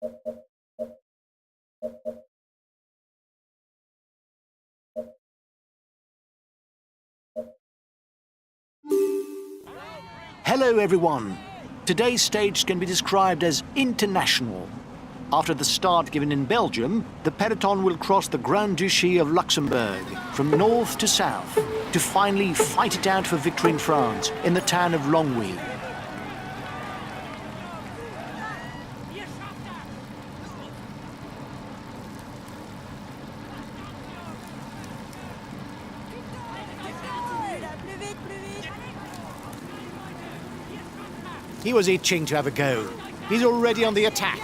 Hello everyone! Today's stage can be described as international. After the start given in Belgium, the peloton will cross the Grand Duchy of Luxembourg from north to south to finally fight it out for victory in France, in the town of Longwy. He was itching to have a go. He's already on the attack.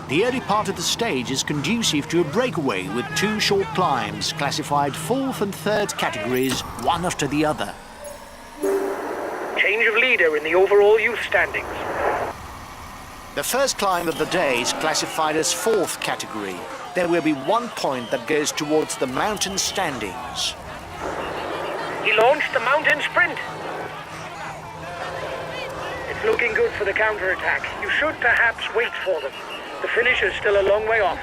The early part of the stage is conducive to a breakaway with two short climbs, classified 4th and 3rd categories, one after the other. Change of leader in the overall youth standings. The first climb of the day is classified as 4th category. There will be 1 point that goes towards the mountain standings. He launched the mountain sprint. It's looking good for the counter-attack. You should perhaps wait for them. The finish is still a long way off.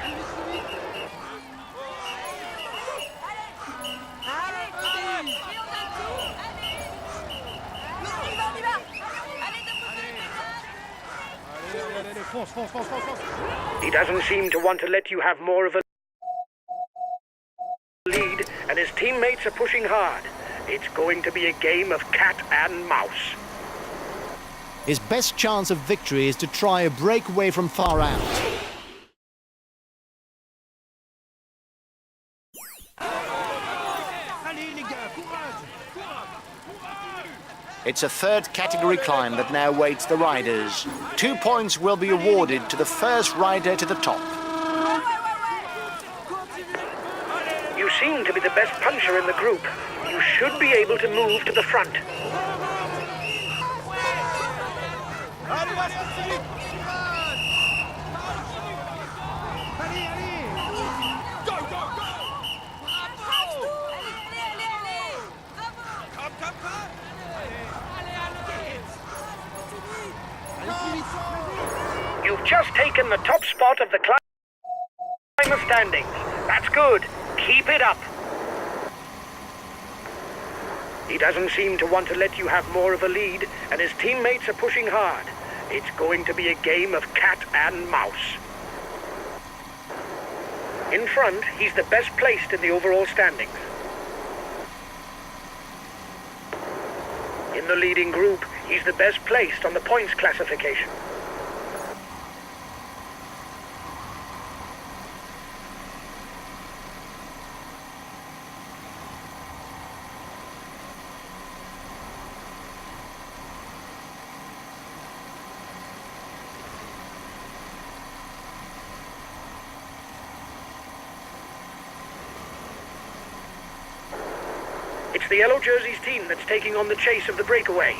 He doesn't seem to want to let you have more of a lead, and his teammates are pushing hard. It's going to be a game of cat and mouse. His best chance of victory is to try a breakaway from far out. It's a 3rd category climb that now waits the riders. 2 points will be awarded to the first rider to the top. You seem to be the best puncher in the group. You should be able to move to the front. You've just taken the top spot of the climber standings. That's good. Keep it up. He doesn't seem to want to let you have more of a lead, and his teammates are pushing hard. It's going to be a game of cat and mouse. In front, he's the best placed in the overall standings. In the leading group, he's the best placed on the points classification. It's the Yellow Jerseys team that's taking on the chase of the breakaway.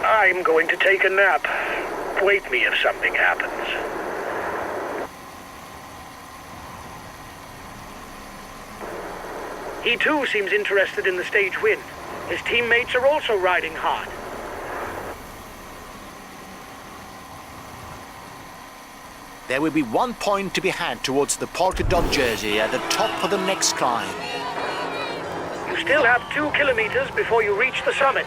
I'm going to take a nap. Wake me if something happens. He too seems interested in the stage win. His teammates are also riding hard. There will be 1 point to be had towards the polka dot jersey at the top of the next climb. You still have 2 kilometers before you reach the summit.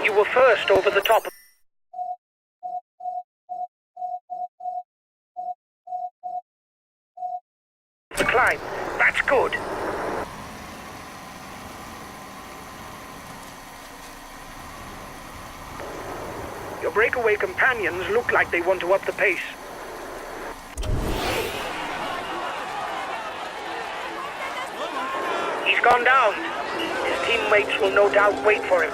You were first over the top of the climb. That's good. Your breakaway companions look like they want to up the pace. gone down. His teammates will no doubt wait for him.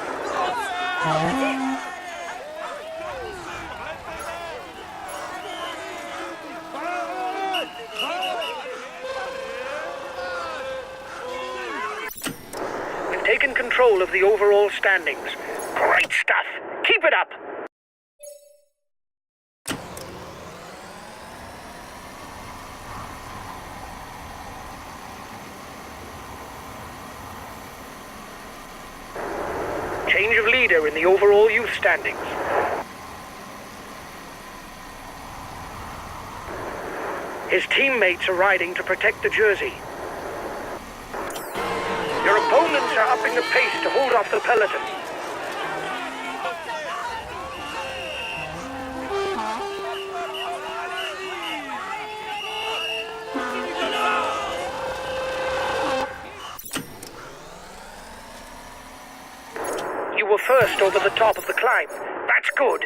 We've taken control of the overall standings. Great stuff! Keep it up! Change of leader in the overall youth standings. His teammates are riding to protect the jersey. Your opponents are upping the pace to hold off the peloton. You were first over the top of the climb. That's good.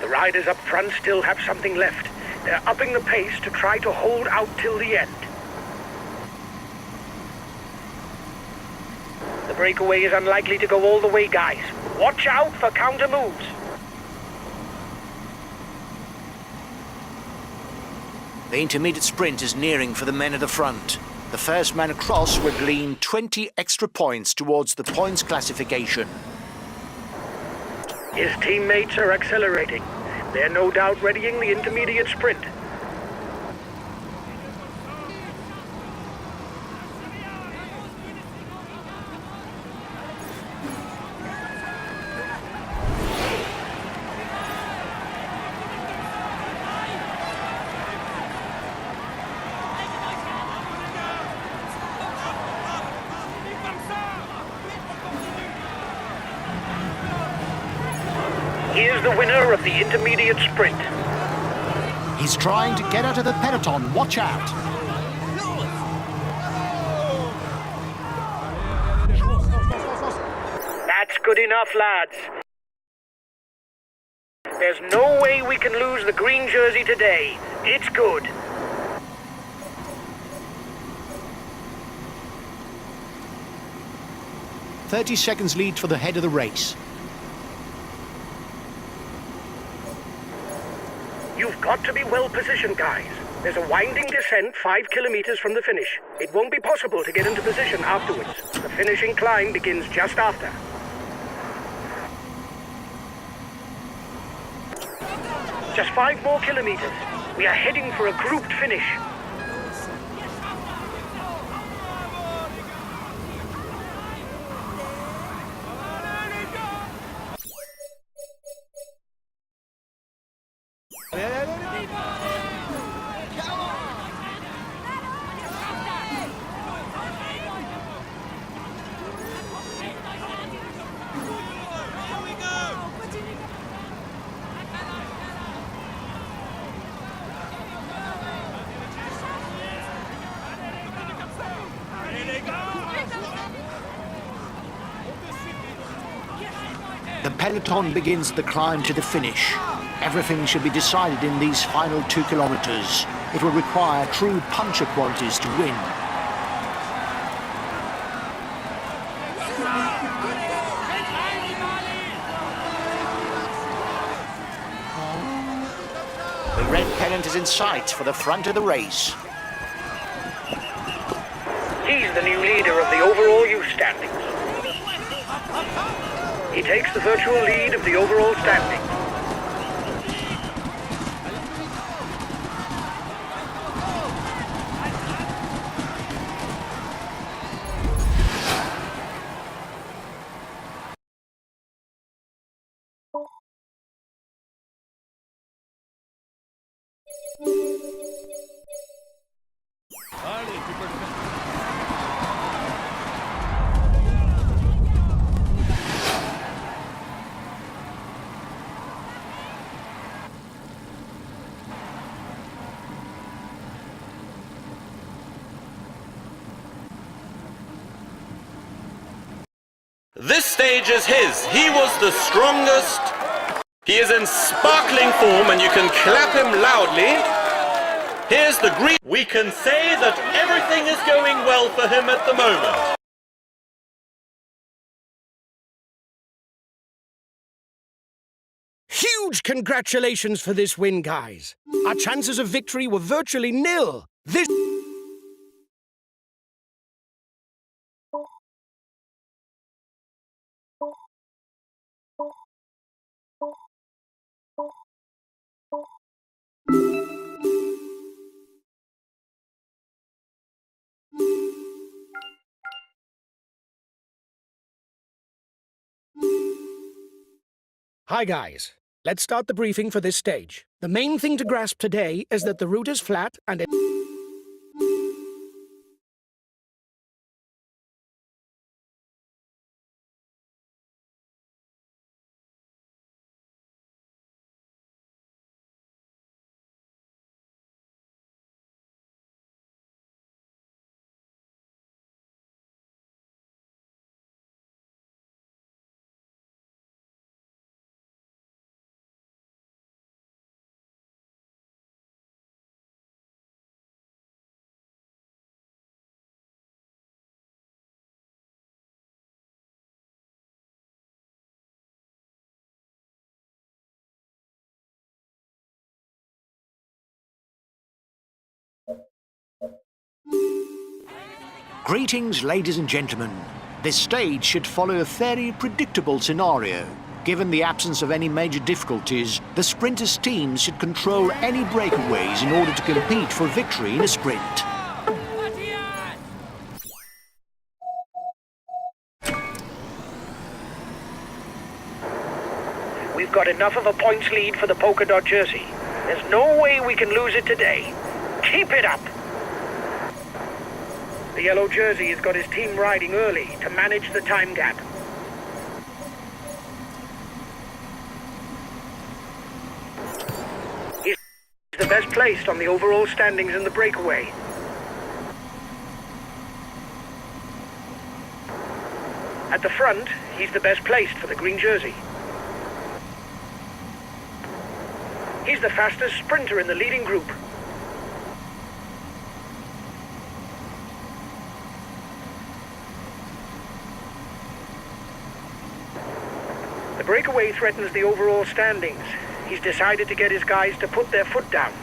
The riders up front still have something left. They're upping the pace to try to hold out till the end. The breakaway is unlikely to go all the way, guys. Watch out for counter moves. The intermediate sprint is nearing for the men at the front. The first man across will glean 20 extra points towards the points classification. His teammates are accelerating. They're no doubt readying the intermediate sprint. Here's the winner of the intermediate sprint. He's trying to get out of the peloton. Watch out. That's good enough, lads. There's no way we can lose the green jersey today. It's good. "30 seconds lead for the head of the race." You've got to be well positioned, guys. There's a winding descent 5 kilometers from the finish. It won't be possible to get into position afterwards. The finishing climb begins just after. Just 5 more kilometers. We are heading for a grouped finish. The peloton begins the climb to the finish. Everything should be decided in these final 2 kilometers. It will require true puncher qualities to win. The red pennant is in sight for the front of the race. He's the new leader of the overall youth standings. He takes the virtual lead of the overall standings. This stage is his. He was the strongest. He is in sparkling form and you can clap him loudly. Here's the green. We can say that everything is going well for him at the moment. Huge congratulations for this win, guys. Our chances of victory were virtually nil. This... Hi, guys. Let's start the briefing for this stage. The main thing to grasp today is that the route is flat and it... Greetings, ladies and gentlemen. This stage should follow a fairly predictable scenario. Given the absence of any major difficulties, the sprinters' teams should control any breakaways in order to compete for victory in a sprint. We've got enough of a points lead for the polka dot jersey. There's no way we can lose it today. Keep it up! The yellow jersey has got his team riding early to manage the time gap. He's the best placed on the overall standings in the breakaway. At the front, he's the best placed for the green jersey. He's the fastest sprinter in the leading group. The breakaway threatens the overall standings. He's decided to get his guys to put their foot down.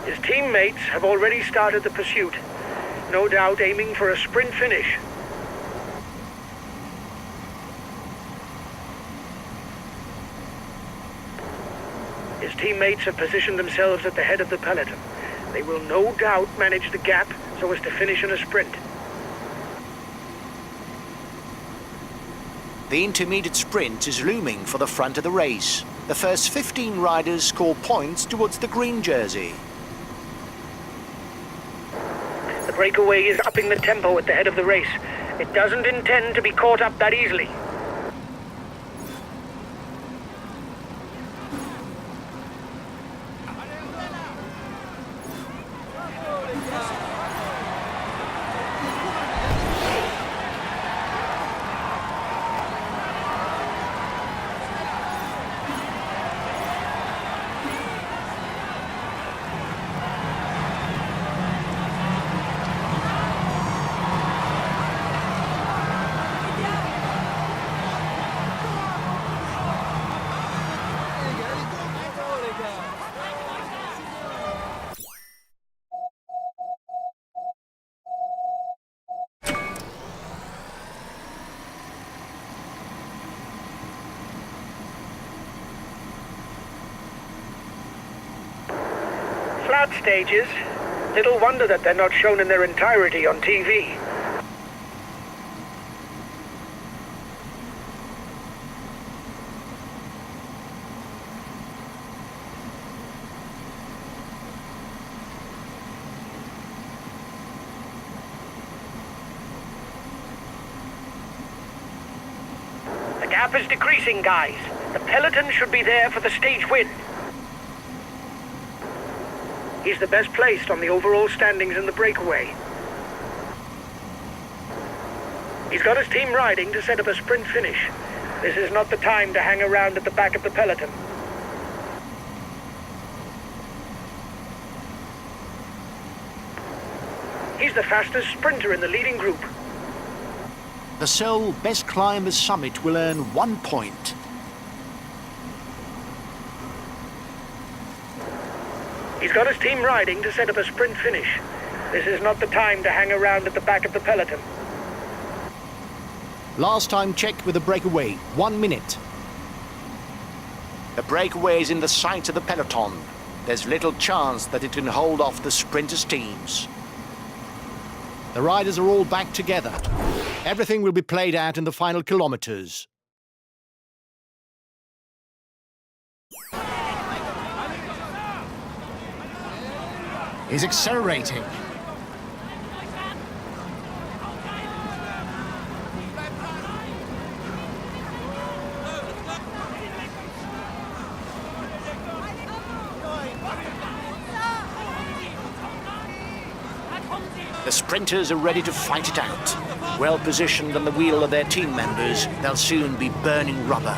His teammates have already started the pursuit, no doubt aiming for a sprint finish. His teammates have positioned themselves at the head of the peloton. They will no doubt manage the gap so as to finish in a sprint. The intermediate sprint is looming for the front of the race. The first 15 riders score points towards the green jersey. The breakaway is upping the tempo at the head of the race. It doesn't intend to be caught up that easily. Flat stages. Little wonder that they're not shown in their entirety on TV. The gap is decreasing, guys. The peloton should be there for the stage win. He's the best placed on the overall standings in the breakaway. He's got his team riding to set up a sprint finish. This is not the time to hang around at the back of the peloton. He's the fastest sprinter in the leading group. The sole best climb the summit will earn 1 point. He's got his team riding to set up a sprint finish. This is not the time to hang around at the back of the peloton. Last time checked with the breakaway, 1 minute. The breakaway is in the sight of the peloton. There's little chance that it can hold off the sprinters' teams. The riders are all back together. Everything will be played out in the final kilometers. He's accelerating. The sprinters are ready to fight it out. Well positioned on the wheel of their team members, they'll soon be burning rubber.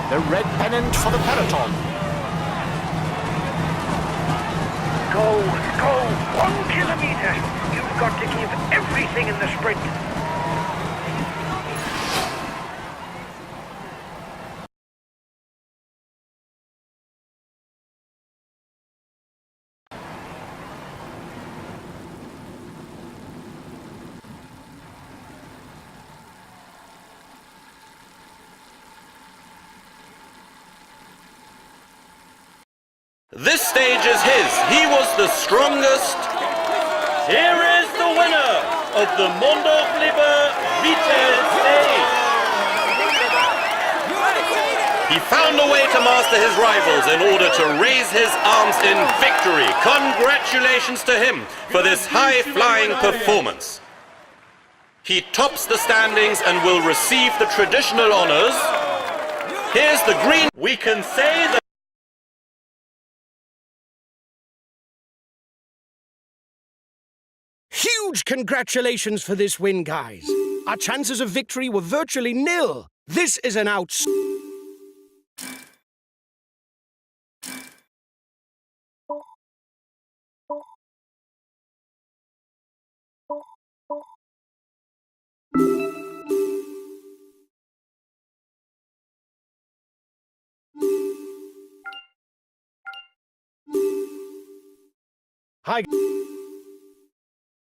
The red pennant for the peloton. Go, 1 kilometer. You've got to give everything in the sprint. This stage is his. He was the strongest. Here is the winner of the Mondorfliber Retail stage. He found a way to master his rivals in order to raise his arms in victory. Congratulations to him for this high-flying performance. He tops the standings and will receive the traditional honors. Here's the green. We can say that Huge congratulations for this win, guys. Our chances of victory were virtually nil. This is an Hi.